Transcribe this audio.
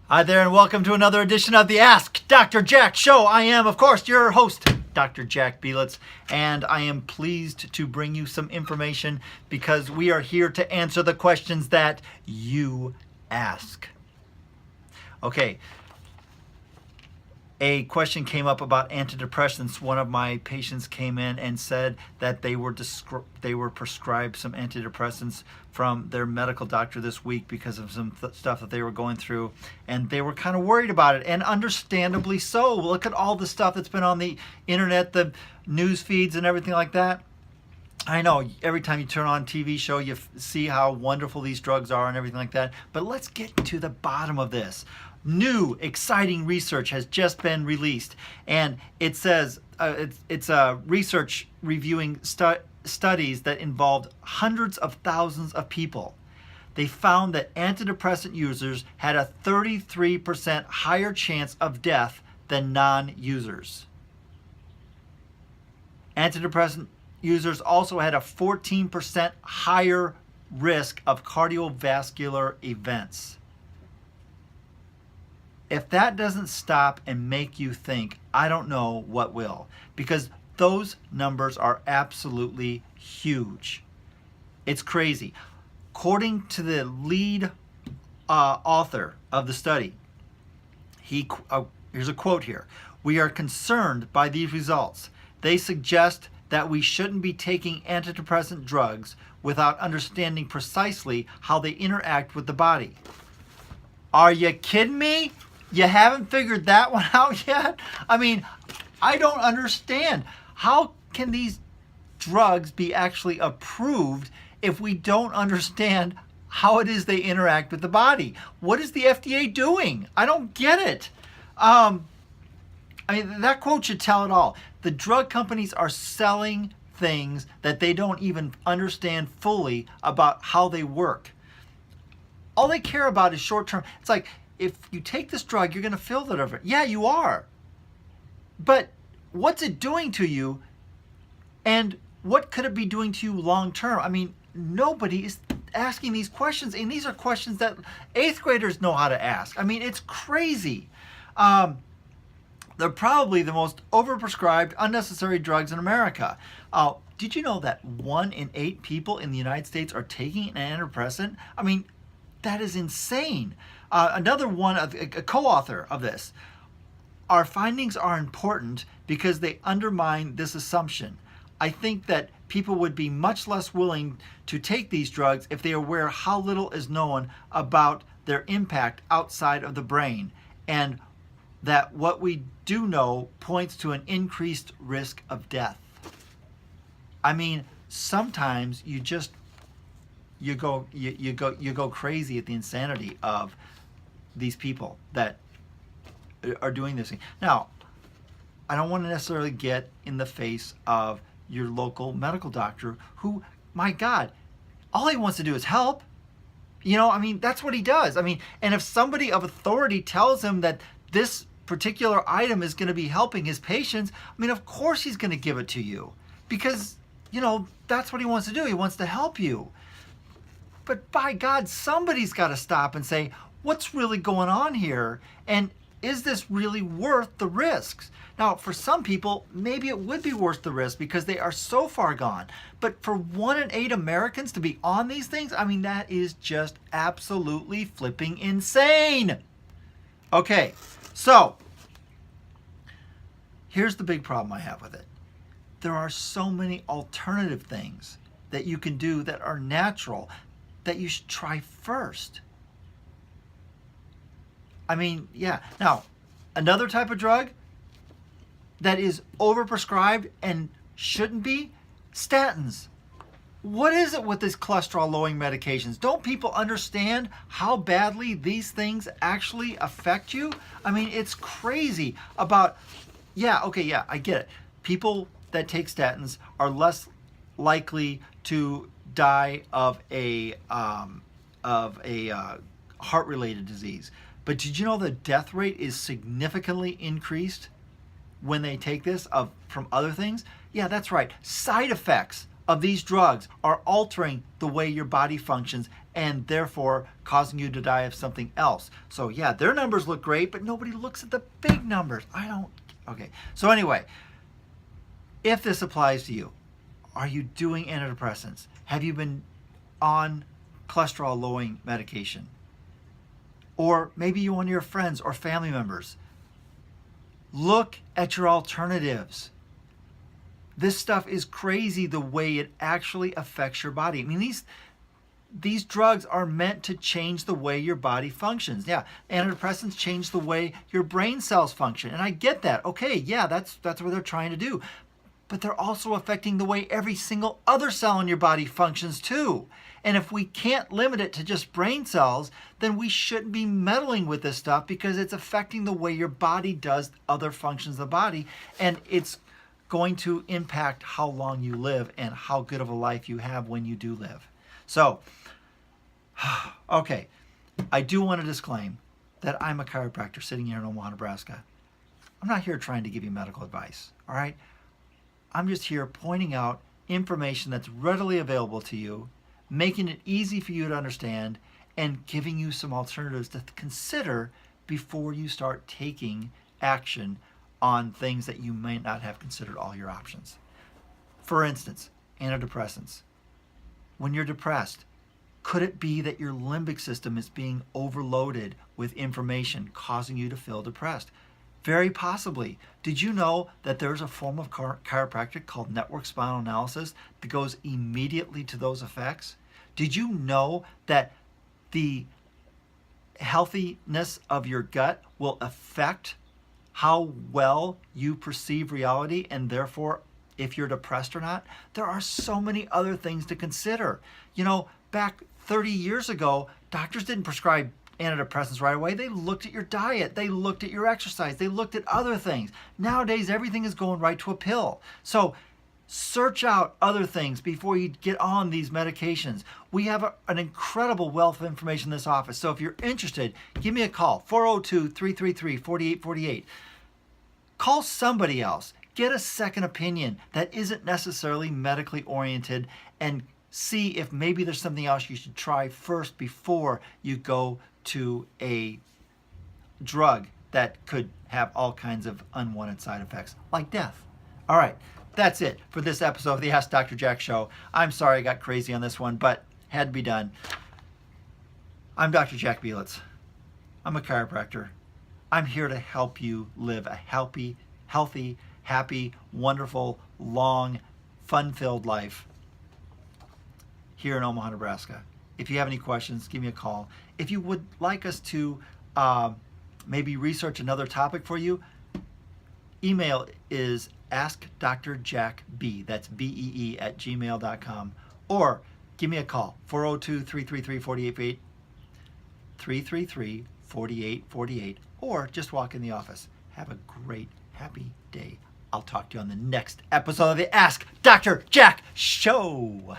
Hi there, and welcome to another edition of the Ask Dr. Jack Show. I am, of course, your host, Dr. Jack Belitz, and I am pleased to bring you some information because we are here to answer the questions that you ask. Okay, a question came up about antidepressants. One of my patients came in and said that they were prescribed some antidepressants from their medical doctor this week because of some stuff that they were going through, and they were kind of worried about it, and understandably so. Look at all the stuff that's been on the internet, the news feeds and everything like that. I know every time you turn on a TV show, you see how wonderful these drugs are and everything like that, but let's get to the bottom of this. New, exciting research has just been released, and it says it's research reviewing studies that involved hundreds of thousands of people. They found that antidepressant users had a 33% higher chance of death than non-users. Antidepressant users also had a 14% higher risk of cardiovascular events. If that doesn't stop and make you think, I don't know what will, because those numbers are absolutely huge. It's crazy. According to the lead author of the study, here's a quote here. "We are concerned by these results. They suggest that we shouldn't be taking antidepressant drugs without understanding precisely how they interact with the body." Are you kidding me? You haven't figured that one out yet? I mean, I don't understand. How can these drugs be actually approved if we don't understand how it is they interact with the body? What is the FDA doing? I don't get it. I mean, that quote should tell it all. The drug companies are selling things that they don't even understand fully about how they work. All they care about is short term. It's like, if you take this drug, you're going to feel that over. Yeah, you are. But what's it doing to you? And what could it be doing to you long term? I mean, nobody is asking these questions. And these are questions that 8th graders know how to ask. I mean, it's crazy. They're probably the most overprescribed, unnecessary drugs in America. Did you know that 1 in 8 people in the United States are taking an antidepressant? I mean, that is insane. Another one, a co-author of this, our findings are important because they undermine this assumption. I think that people would be much less willing to take these drugs if they are aware how little is known about their impact outside of the brain, and that what we do know points to an increased risk of death. I mean, sometimes you go crazy at the insanity of these people that are doing this thing. Now, I don't want to necessarily get in the face of your local medical doctor who, my God, all he wants to do is help. You know, I mean, that's what he does. I mean, and if somebody of authority tells him that this particular item is going to be helping his patients, I mean, of course he's going to give it to you because, you know, that's what he wants to do. He wants to help you. But by God, somebody's got to stop and say, what's really going on here? And is this really worth the risks? Now, for some people, maybe it would be worth the risk because they are so far gone. But for 1 in 8 Americans to be on these things, I mean, that is just absolutely flipping insane. Okay, so here's the big problem I have with it. There are so many alternative things that you can do that are natural that you should try first. I mean, yeah. Now, another type of drug that is overprescribed and shouldn't be, statins. What is it with these cholesterol-lowering medications? Don't people understand how badly these things actually affect you? I mean, it's crazy about, I get it. People that take statins are less likely to die of a heart-related disease. But did you know the death rate is significantly increased when they take this from other things? Yeah, that's right. Side effects of these drugs are altering the way your body functions and therefore causing you to die of something else. So yeah, their numbers look great, but nobody looks at the big numbers. Okay. So anyway, if this applies to you, are you doing antidepressants? Have you been on cholesterol lowering medication? Or maybe you and your friends or family members. Look at your alternatives. This stuff is crazy the way it actually affects your body. I mean, these drugs are meant to change the way your body functions. Yeah, antidepressants change the way your brain cells function. And I get that. Okay, yeah, that's what they're trying to do. But they're also affecting the way every single other cell in your body functions too. And if we can't limit it to just brain cells, then we shouldn't be meddling with this stuff because it's affecting the way your body does other functions of the body. And it's going to impact how long you live and how good of a life you have when you do live. So, okay, I do want to disclaim that I'm a chiropractor sitting here in Omaha, Nebraska. I'm not here trying to give you medical advice, all right? I'm just here pointing out information that's readily available to you, making it easy for you to understand, and giving you some alternatives to consider before you start taking action on things that you might not have considered all your options. For instance, antidepressants. When you're depressed, could it be that your limbic system is being overloaded with information causing you to feel depressed? Very possibly. Did you know that there's a form of chiropractic called network spinal analysis that goes immediately to those effects? Did you know that the healthiness of your gut will affect how well you perceive reality and therefore if you're depressed or not? There are so many other things to consider. You know, back 30 years ago, doctors didn't prescribe antidepressants right away. They looked at your diet. They looked at your exercise. They looked at other things. Nowadays, everything is going right to a pill. So search out other things before you get on these medications. We have an incredible wealth of information in this office. So if you're interested, give me a call, 402-333-4848. Call somebody else. Get a second opinion that isn't necessarily medically oriented and see if maybe there's something else you should try first before you go to a drug that could have all kinds of unwanted side effects, like death. All right, that's it for this episode of the Ask Dr. Jack Show. I'm sorry I got crazy on this one, but had to be done. I'm Dr. Jack Belitz. I'm a chiropractor. I'm here to help you live a healthy, happy, wonderful, long, fun-filled life here in Omaha, Nebraska. If you have any questions, give me a call. If you would like us to maybe research another topic for you, email is askdrjackb, that's B-E-E, @gmail.com, or give me a call, 402-333-4848, 333-4848, or just walk in the office. Have a great, happy day. I'll talk to you on the next episode of the Ask Dr. Jack Show.